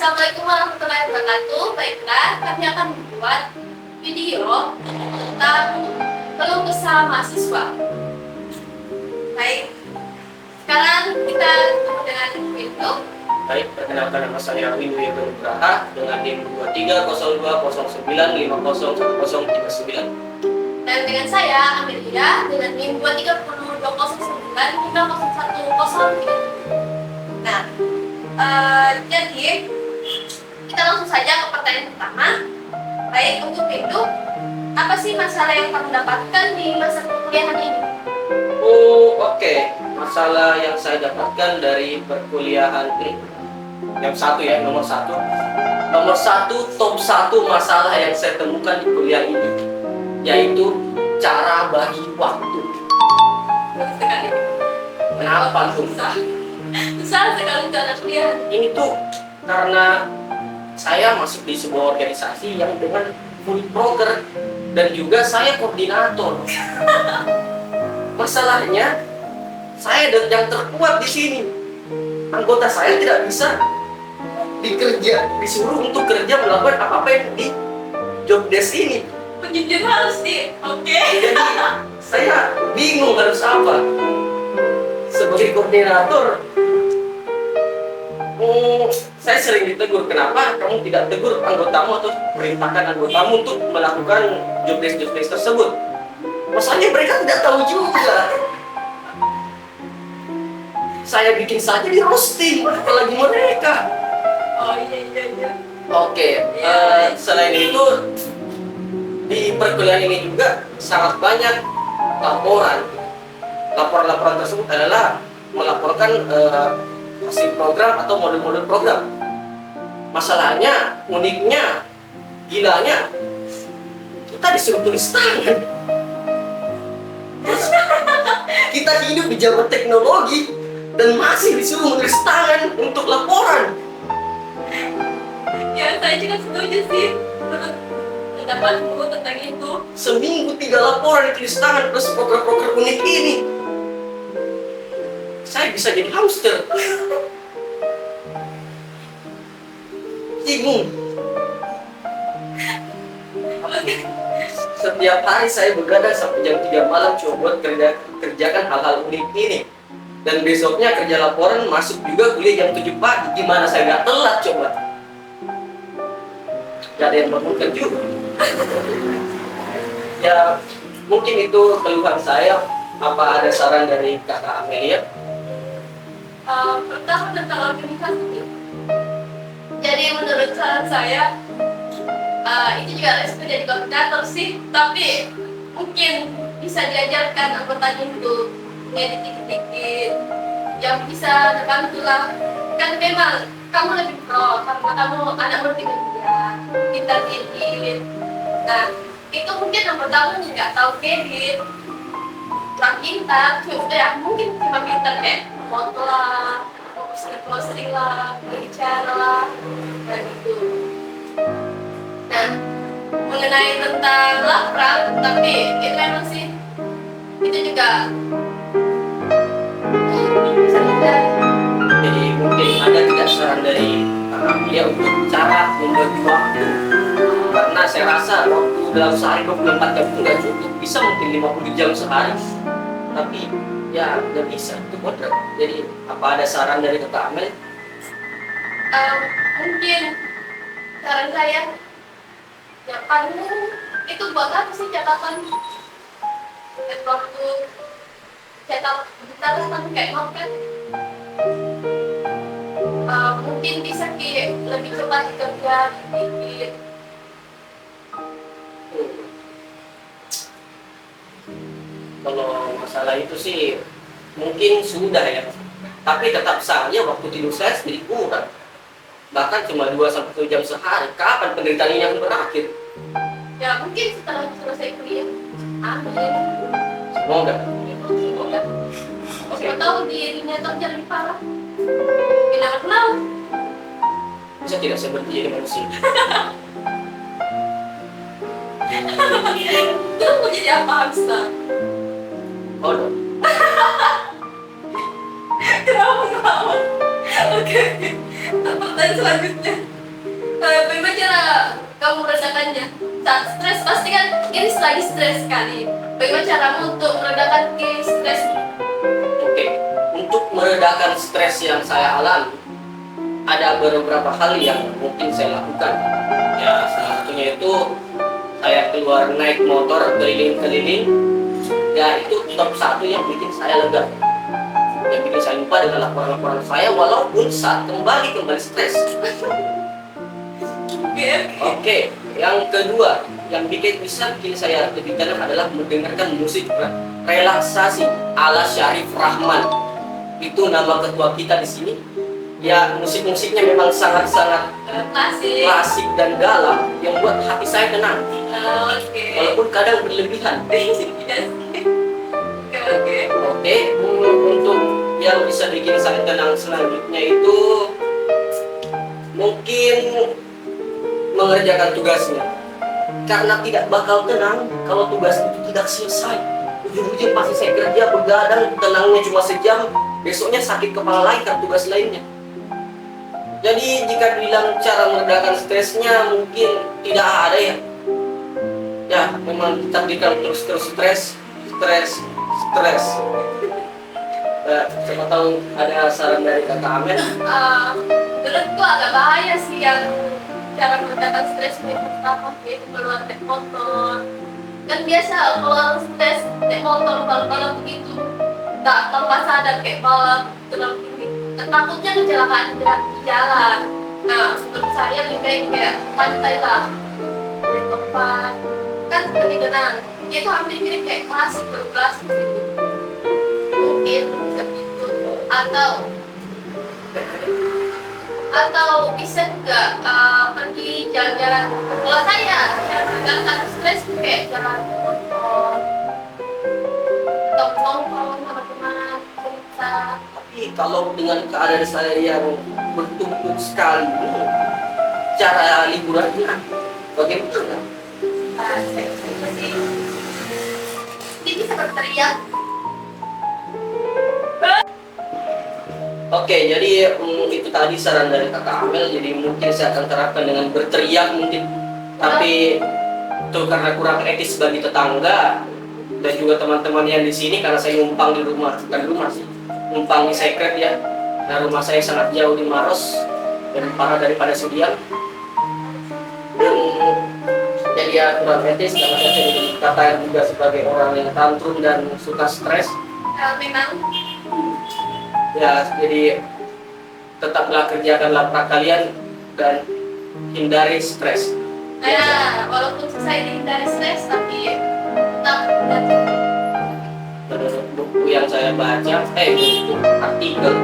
Assalamualaikum warahmatullahi wabarakatuh. Baiklah, kami akan membuat video tentang keluh kesah mahasiswa. Baik, sekarang kita ketemu dengan Windu. Baik, perkenalkan nama saya Windu Yoga Nugraha dengan NIM 230209501039. Dan dengan saya Amelia dengan NIM 2302009501030. Nah, jadi kita langsung saja ke pertanyaan pertama. Baik, untuk Windu, apa sih masalah yang kamu dapatkan di masa perkuliahan ini? Oke. Masalah yang saya dapatkan dari perkuliahan ini yang satu ya, nomor satu, top satu masalah yang saya temukan di kuliah ini yaitu cara bagi waktu. Sekali. Kenapa tuh? Susah sekali cara kuliah. Ini tuh karena saya masuk di sebuah organisasi yang dengan full proker dan juga saya koordinator. Masalahnya saya dan yang terkuat di sini. Anggota saya tidak bisa disuruh untuk kerja melakukan apa-apa yang di job desk ini. Penjujur harus di, oke. Jadi saya bingung harus apa. Sebagai koordinator, saya sering ditegur, kenapa kamu tidak tegur anggotamu atau perintahkan anggotamu untuk melakukan job desk tersebut. Masalahnya mereka tidak tahu juga. Saya bikin saja di roasting, apalagi mereka. Oh iya. Oke, selain itu di perkuliahan ini juga sangat banyak laporan. Laporan-laporan tersebut adalah melaporkan hasil program atau modul-modul program. Masalahnya, uniknya, gilanya, kita disuruh tulis tangan. Kita hidup di zaman teknologi dan masih disuruh menulis tangan untuk laporan. Ya, saya juga setuju sih. Pendapatku tentang itu. Seminggu 3 laporan ditulis tangan plus proker-proker unik ini. Saya bisa jadi hamster. Bingung. Setiap hari saya begadang sampai jam 3 malam coba buat kerjakan hal-hal unik ini. Dan besoknya kerja laporan masuk juga kuliah jam 7 pagi. Gimana saya nggak telat coba? Gak ada yang bangunkan juga. Ya, mungkin itu keluhan saya. Apa ada saran dari kakak Amelia? Pertama tentang organisasi. Jadi menurut saran saya, itu juga resiko jadi koordinator sih. Tapi mungkin bisa diajarkan anggotanya untuk ngedit dikit-dikit yang bisa terbantu lah. Kan memang kamu lebih pro karena kamu anak multimedia, kita edit. Nah, itu mungkin yang pertama nggak tahu edit, kurang pintar, mungkin cuma pintar kayak foto lah, posting lah, berbicara lah, dan itu. Nah, mengenai tentang laporan, tapi itu memang sih itu juga bisa dihindari. Jadi mungkin ada tidak saran dari kakak Amelia untuk cara membagi waktu? Karena saya rasa waktu dalam sehari 24 jam itu nggak cukup. Bisa mungkin 50 jam sehari, tapi ya nggak bisa, itu kodrat. Jadi apa ada saran dari kakak Amel? Mungkin saran saya ya paling itu buat apa sih catatan waktu catatan kayak novel. Mungkin bisa lebih cepat kerja dikit. Kalau masalah itu sih mungkin sudah ya, tapi tetap saja waktu tidur saya sedikit kurang. Bahkan cuma 2-1 jam sehari. Kapan penderitaan ini akan berakhir? Ya mungkin setelah selesai kuliah. Amin. Semoga. Semoga. Siapa tahu dirinya kerja lebih parah. Kita nggak kenal. Bisa tidak seperti jadi manusia? Terus mau jadi apa hamster? Kodok. Kenapa? Oke. Pertanyaan selanjutnya. kamu meredakannya? Saat stres pasti kan ini lagi stres sekali. Bagaimana caramu untuk meredakan stres? Oke, untuk meredakan stres yang saya alami, ada beberapa hal yang mungkin saya lakukan. Ya, salah satunya itu saya keluar naik motor keliling-keliling. Ya, itu top satu yang bikin saya lega. Yang bikin saya lupa dengan laporan-laporan saya, walaupun saat kembali stres. Oke, yang kedua yang bisa bikin saya lebih tenang adalah mendengarkan musik relaksasi ala Syarif Rahman. Itu nama ketua kita di sini. Ya, musik-musiknya memang sangat-sangat klasik dan dalam yang buat hati saya tenang. Walaupun kadang berlebihan. Oke, untuk yang bisa bikin saya tenang selanjutnya itu mungkin mengerjakan tugasnya. Karena tidak bakal tenang kalau tugas itu tidak selesai. Ujung-ujung pasti saya kerja begadang, tenangnya cuma sejam, besoknya sakit kepala lagi karena tugas lainnya. Jadi jika bilang cara meredakan stresnya mungkin tidak ada ya. Ya, memang ditakdirkan terus stres. Siapa tahu ada saran dari Kakak Amel? Menurutku agak bahaya sih yang cara meredakan stres itu pertama yaitu keluar naik motor. Kan biasa kalau stres naik motor balap-balap begitu, tak tanpa sadar kayak balap terlalu tinggi. Takutnya kecelakaan di jalan. Nah, menurut saya lebih baik kayak pantai lah, di tempat kan seperti tenang. Dia itu hampir mirip kayak klasik gitu. Mungkin bisa gitu atau bisa juga pergi jalan-jalan. Kalau saya meredakan stres kayak jalan motor atau nongkrong sama teman cerita. Tapi kalau dengan keadaan saya yang bertumpuk sekali, cara liburannya bagaimana? Saya sih dia bisa berteriak. Oke, jadi itu tadi saran dari Kakak Amel. Jadi mungkin saya akan terapkan dengan berteriak mungkin. Tapi itu karena kurang etis bagi tetangga dan juga teman-teman yang di sini karena saya numpang di rumah, bukan di rumah sih, numpang di secret ya. Nah, rumah saya sangat jauh di Maros dan parah daripada Sudiang. Jadi ya kurang etis karena saya dikatakan juga sebagai orang yang tantrum dan suka stres. Memang Ya, jadi tetaplah kerjakanlah pra kalian dan hindari stres. walaupun saya dihindari stres tapi tetap Menurut buku yang saya baca, buku artikel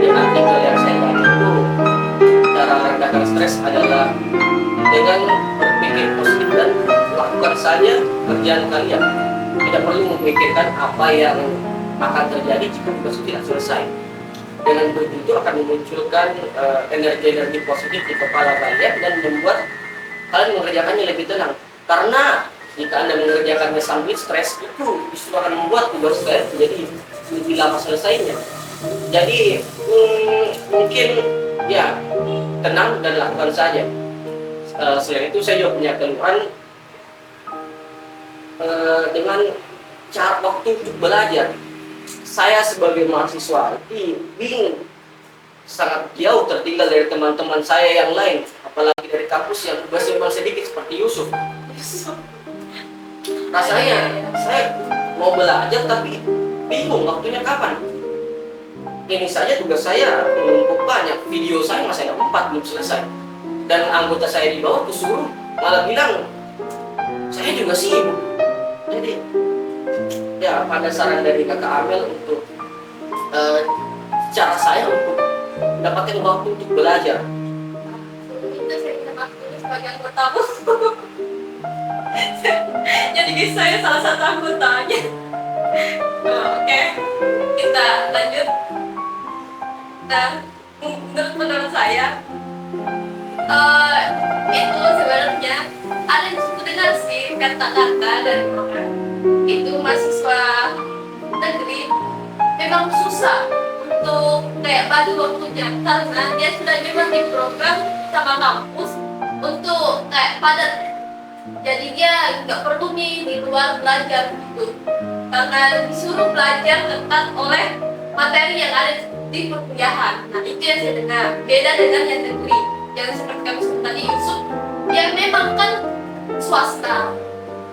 yang saya baca itu cara meredakan stres adalah dengan berpikir positif dan lakukan saja kerjaan kalian. Tidak perlu memikirkan apa yang akan terjadi jika tugas itu tidak selesai. Dengan begitu akan memunculkan energi-energi positif di kepala kalian dan membuat kalian mengerjakannya lebih tenang. Karena jika Anda mengerjakannya sambil stres, itu justru akan membuat tugas kalian menjadi lebih lama selesainya. Jadi mungkin ya tenang dan lakukan saja. Selain itu saya juga punya keluhan dengan cara waktu untuk belajar. Saya sebagai mahasiswa bingung, sangat jauh tertinggal dari teman-teman saya yang lain, apalagi dari kampus yang tugasnya memang sedikit seperti Yusuf. Rasanya saya mau belajar tapi bingung waktunya kapan. Ini saja tugas saya menumpuk banyak, video saya masih ada 4 belum selesai, dan anggota saya di bawah disuruh malah bilang saya juga sibuk. Jadi ya, pada saran dari Kakak Amel untuk cara saya untuk mendapatkan waktu untuk belajar. Kita saya minta maaf dulu sebagai anggota. Jadi saya salah satu anggotanya. Oke, kita lanjut. Nah, menurut saya itu sebenarnya ada yang disebut dengan sih kata-kata dari program itu mahasiswa negeri memang susah untuk kayak bagi waktunya karena dia sudah memang di program sama kampus untuk kayak padat. Jadi dia nggak perlu nih di luar belajar gitu, karena disuruh belajar ketat oleh materi yang ada di perkuliahan. Nah itu yang saya dengar. Beda dengan yang negeri, yang seperti kami sebut tadi Yusuf, yang memang kan swasta,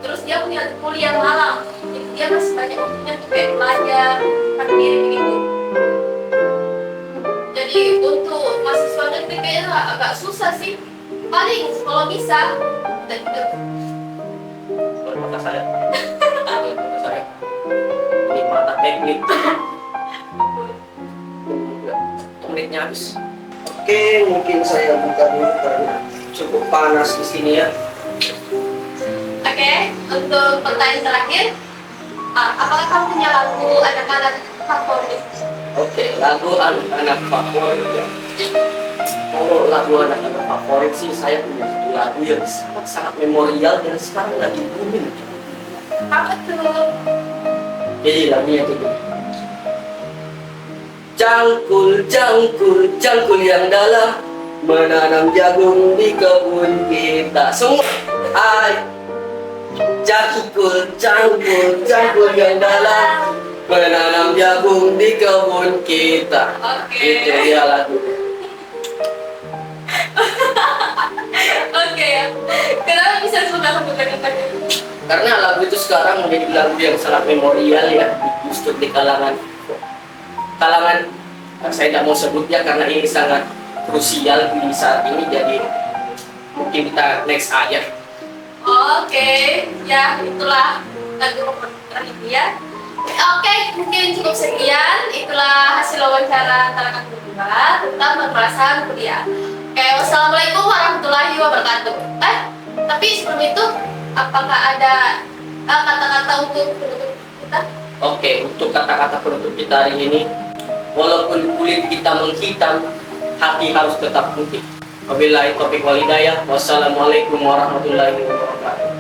terus dia punya kuliah malam, jadi dia masih banyak waktunya untuk kayak belajar sendiri begitu. Jadi untuk mahasiswa negeri kayaknya agak susah sih. Paling kalau bisa dan gitu. Luar mata saya. Luar mata saya. Ini mata teknik. Menitnya habis. Oke, mungkin saya buka dulu karena cukup panas di sini ya. Oke, untuk pertanyaan terakhir, apakah kamu punya lagu anak-anak favorit? Oke, lagu anak-anak favorit ya. Kalau lagu anak-anak favorit sih saya punya satu lagu yang sangat memorial dan sekarang lagi booming. Apa tuh? Jadi lagunya itu Cangkul, cangkul, cangkul yang dalam, menanam jagung di kebun kita semua. Hai, cangkul, cangkul, cangkul yang dalam, menanam jagung di kebun kita. Oke. Itu dia lagu. Oke ya. Kenapa bisa suka sama lagu-lagu itu? Karena lagu itu sekarang menjadi lagu yang sangat memorial ya, justru di kalangan saya tidak mau sebutnya karena ini sangat krusial di saat ini, jadi mungkin kita next aja. Oke, ya itulah lagu terakhir ya. Oke, mungkin cukup sekian. Itulah hasil wawancara antara kami berdua tentang kekerasan kuliah. Oke, wassalamualaikum warahmatullahi wabarakatuh. Tapi sebelum itu, apakah ada kata-kata untuk penutup kita? Oke, untuk kata-kata penutup kita hari ini, walaupun kulit kita menghitam, hati harus tetap putih. Wabillahi taufiq wal hidayah. Wassalamualaikum warahmatullahi wabarakatuh.